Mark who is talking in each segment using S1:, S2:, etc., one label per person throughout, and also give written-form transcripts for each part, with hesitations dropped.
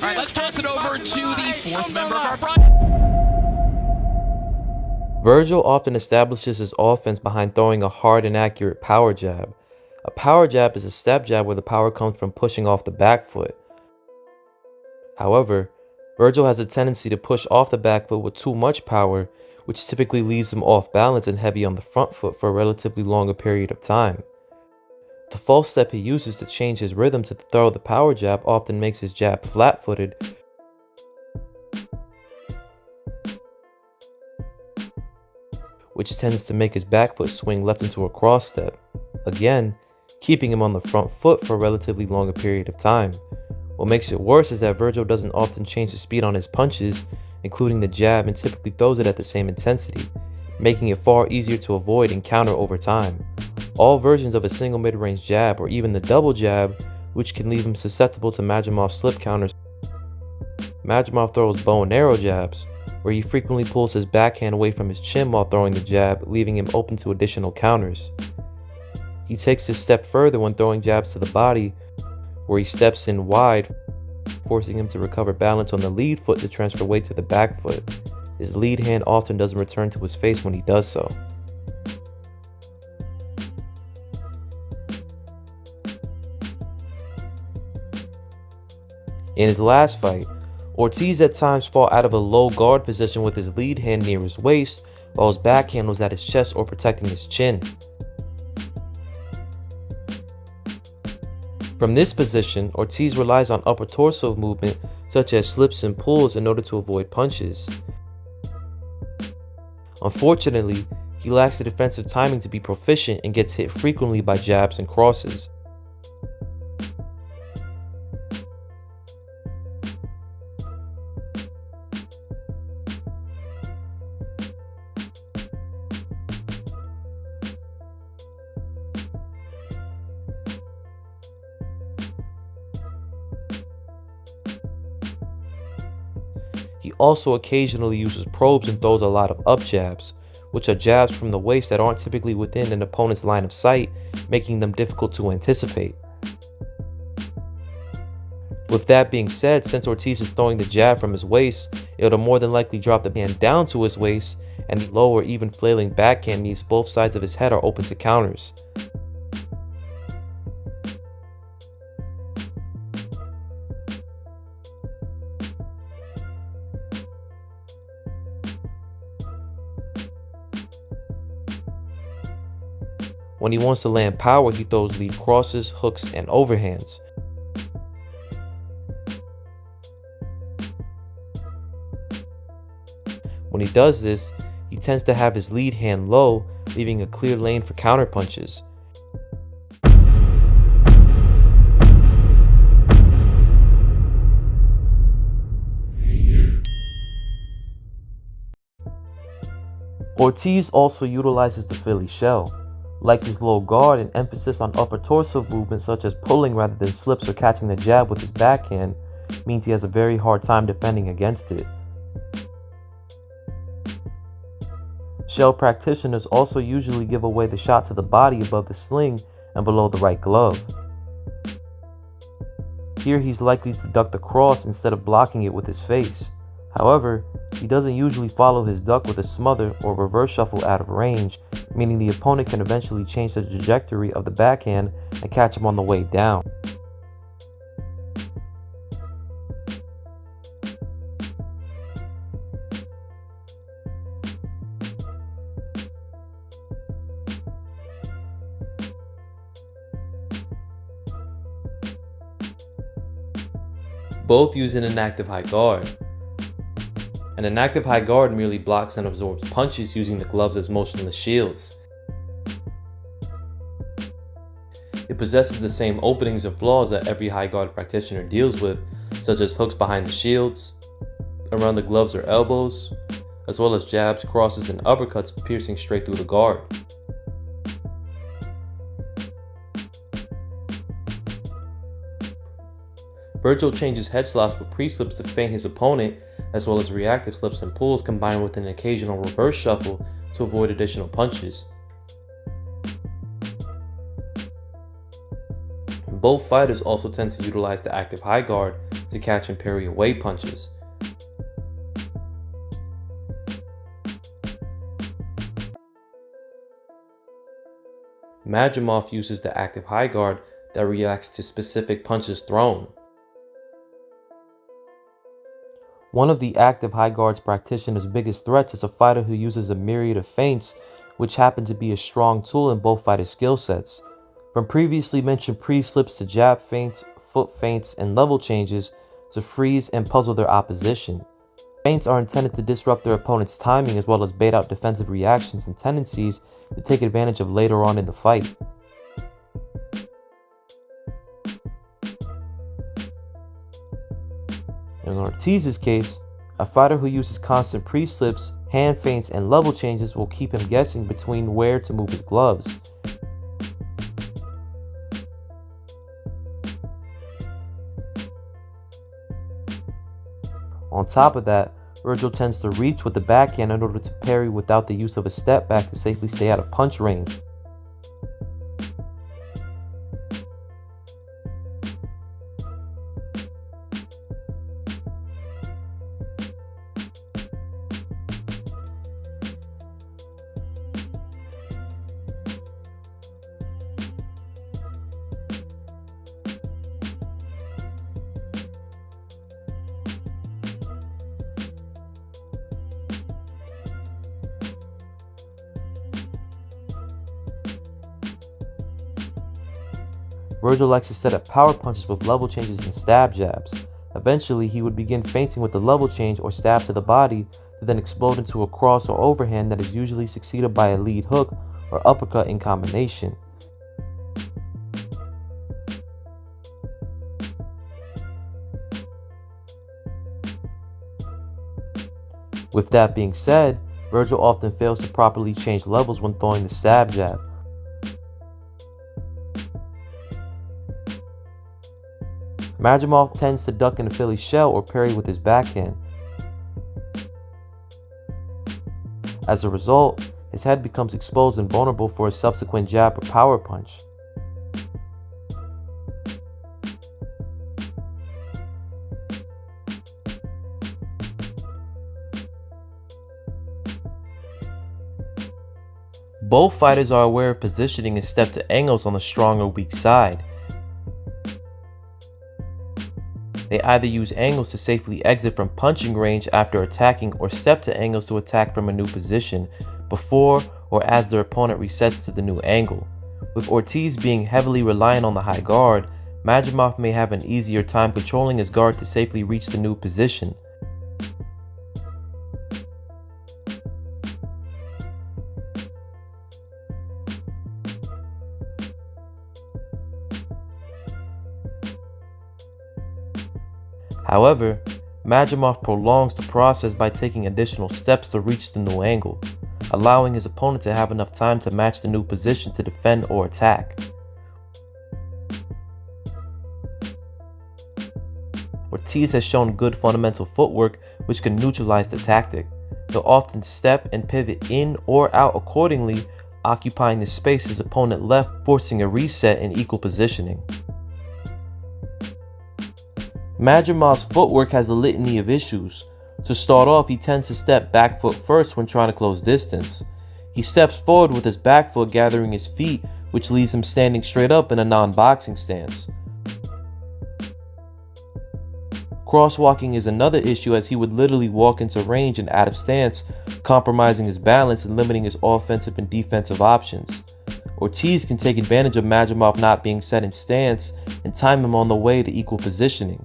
S1: All right, let's toss it over to the fourth member of our project.
S2: Vergil often establishes his offense behind throwing a hard and accurate power jab. A power jab is a step jab where the power comes from pushing off the back foot. However, Vergil has a tendency to push off the back foot with too much power, which typically leaves him off balance and heavy on the front foot for a relatively longer period of time. The false step he uses to change his rhythm to throw the power jab often makes his jab flat-footed, which tends to make his back foot swing left into a cross step, again, keeping him on the front foot for a relatively longer period of time. What makes it worse is that Vergil doesn't often change the speed on his punches, including the jab, and typically throws it at the same intensity, making it far easier to avoid and counter over time. All versions of a single mid-range jab, or even the double jab, which can leave him susceptible to Madrimov's slip counters. Madrimov throws bow and arrow jabs, where he frequently pulls his backhand away from his chin while throwing the jab, leaving him open to additional counters. He takes this step further when throwing jabs to the body, where he steps in wide, forcing him to recover balance on the lead foot to transfer weight to the back foot. His lead hand often doesn't return to his face when he does so. In his last fight, Ortiz at times fought out of a low guard position with his lead hand near his waist, while his backhand was at his chest or protecting his chin. From this position, Ortiz relies on upper torso movement such as slips and pulls in order to avoid punches. Unfortunately, he lacks the defensive timing to be proficient and gets hit frequently by jabs and crosses. He also occasionally uses probes and throws a lot of up jabs, which are jabs from the waist that aren't typically within an opponent's line of sight, making them difficult to anticipate. With that being said, since Ortiz is throwing the jab from his waist, it'll more than likely drop the hand down to his waist, and the low or even flailing backhand means both sides of his head are open to counters. When he wants to land power, he throws lead crosses, hooks, and overhands. When he does this, he tends to have his lead hand low, leaving a clear lane for counter punches. Ortiz also utilizes the Philly shell. Like his low guard, and emphasis on upper torso movement such as pulling rather than slips or catching the jab with his backhand means he has a very hard time defending against it. Shell practitioners also usually give away the shot to the body above the sling and below the right glove. Here he's likely to duck the cross instead of blocking it with his face. However, he doesn't usually follow his duck with a smother or reverse shuffle out of range, meaning the opponent can eventually change the trajectory of the backhand and catch him on the way down. Both use an inactive high guard. An inactive high guard merely blocks and absorbs punches using the gloves as motionless shields. It possesses the same openings and flaws that every high guard practitioner deals with, such as hooks behind the shields, around the gloves or elbows, as well as jabs, crosses, and uppercuts piercing straight through the guard. Vergil changes head slots with pre-slips to feint his opponent, as well as reactive slips and pulls combined with an occasional reverse shuffle to avoid additional punches. both fighters also tend to utilize the active high guard to catch and parry away punches. Madrimov uses the active high guard that reacts to specific punches thrown. One of the active high guard's practitioner's biggest threats is a fighter who uses a myriad of feints, which happen to be a strong tool in both fighters' skill sets. From previously mentioned pre-slips to jab feints, foot feints, and level changes to freeze and puzzle their opposition. Feints are intended to disrupt their opponent's timing as well as bait out defensive reactions and tendencies to take advantage of later on in the fight. In Ortiz's case, a fighter who uses constant pre-slips, hand feints, and level changes will keep him guessing between where to move his gloves. On top of that, Vergil tends to reach with the backhand in order to parry without the use of a step back to safely stay out of punch range. Vergil likes to set up power punches with level changes and stab jabs. Eventually, he would begin feinting with the level change or stab to the body to then explode into a cross or overhand that is usually succeeded by a lead hook or uppercut in combination. With that being said, Vergil often fails to properly change levels when throwing the stab jab. Madrimov tends to duck in a Philly shell or parry with his backhand. As a result, his head becomes exposed and vulnerable for a subsequent jab or power punch. Both fighters are aware of positioning and step to angles on the strong or weak side. They either use angles to safely exit from punching range after attacking or step to angles to attack from a new position before or as their opponent resets to the new angle. With Ortiz being heavily reliant on the high guard, Madrimov may have an easier time controlling his guard to safely reach the new position. However, Madrimov prolongs the process by taking additional steps to reach the new angle, allowing his opponent to have enough time to match the new position to defend or attack. Ortiz has shown good fundamental footwork which can neutralize the tactic. He'll often step and pivot in or out accordingly, occupying the space his opponent left, forcing a reset in equal positioning. Madrimov's footwork has a litany of issues. To start off, he tends to step back foot first when trying to close distance. He steps forward with his back foot gathering his feet, which leaves him standing straight up in a non-boxing stance. Crosswalking is another issue, as he would literally walk into range and out of stance, compromising his balance and limiting his offensive and defensive options. Ortiz can take advantage of Madrimov not being set in stance and time him on the way to equal positioning.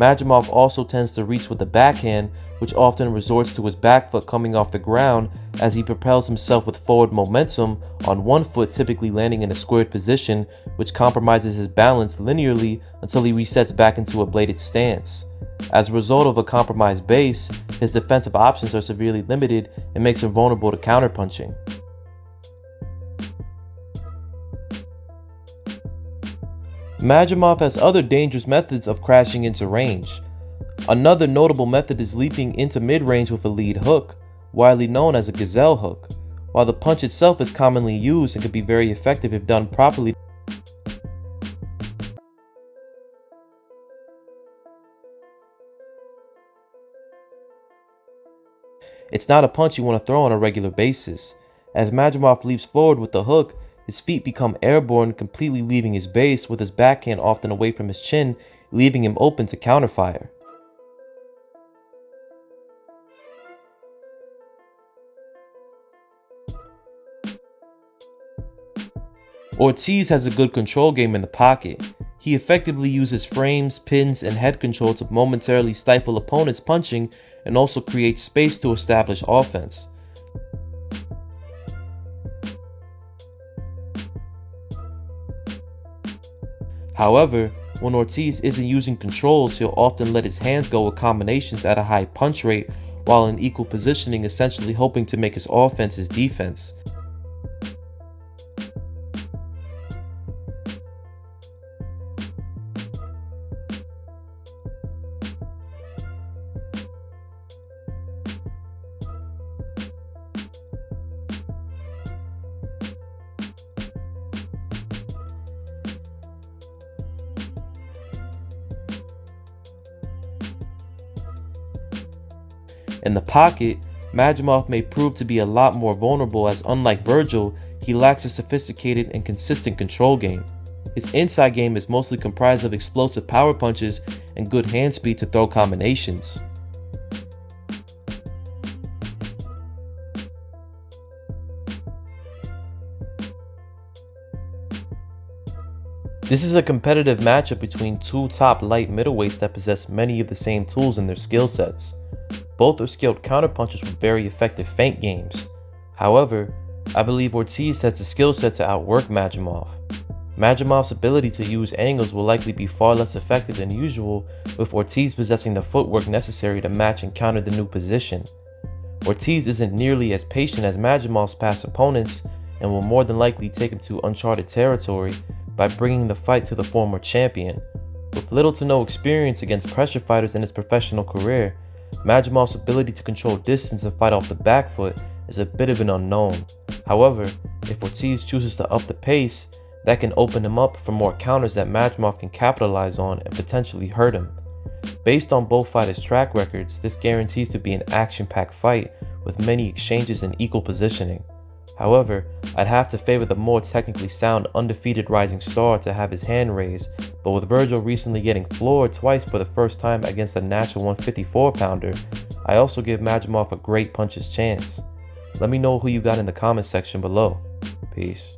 S2: Madrimov also tends to reach with the backhand, which often resorts to his back foot coming off the ground as he propels himself with forward momentum on one foot, typically landing in a squared position, which compromises his balance linearly until he resets back into a bladed stance. As a result of a compromised base, his defensive options are severely limited and makes him vulnerable to counterpunching. Madrimov has other dangerous methods of crashing into range. Another notable method is leaping into mid-range with a lead hook, widely known as a gazelle hook. While the punch itself is commonly used and can be very effective if done properly, It's not a punch you want to throw on a regular basis. As Madrimov leaps forward with the hook, his feet become airborne, completely leaving his base, with his backhand often away from his chin, leaving him open to counterfire. Ortiz has a good control game in the pocket. He effectively uses frames, pins, and head control to momentarily stifle opponents' punching and also creates space to establish offense. However, when Ortiz isn't using controls, he'll often let his hands go with combinations at a high punch rate while in equal positioning, essentially hoping to make his offense his defense. In the pocket, Madrimov may prove to be a lot more vulnerable, as unlike Vergil, he lacks a sophisticated and consistent control game. His inside game is mostly comprised of explosive power punches and good hand speed to throw combinations. This is a competitive matchup between two top light middleweights that possess many of the same tools in their skill sets. Both are skilled counterpunchers with very effective feint games. However, I believe Ortiz has the skill set to outwork Madrimov. Madrimov's ability to use angles will likely be far less effective than usual, with Ortiz possessing the footwork necessary to match and counter the new position. Ortiz isn't nearly as patient as Madrimov's past opponents and will more than likely take him to uncharted territory by bringing the fight to the former champion. With little to no experience against pressure fighters in his professional career, Madrimov's ability to control distance and fight off the back foot is a bit of an unknown. However, if Ortiz chooses to up the pace, that can open him up for more counters that Madrimov can capitalize on and potentially hurt him. Based on both fighters' track records, this guarantees to be an action-packed fight with many exchanges and equal positioning. However, I'd have to favor the more technically sound undefeated rising star to have his hand raised, but with Vergil recently getting floored twice for the first time against a natural 154-pounder, I also give Madrimov a great puncher's chance. Let me know who you got in the comments section below. Peace.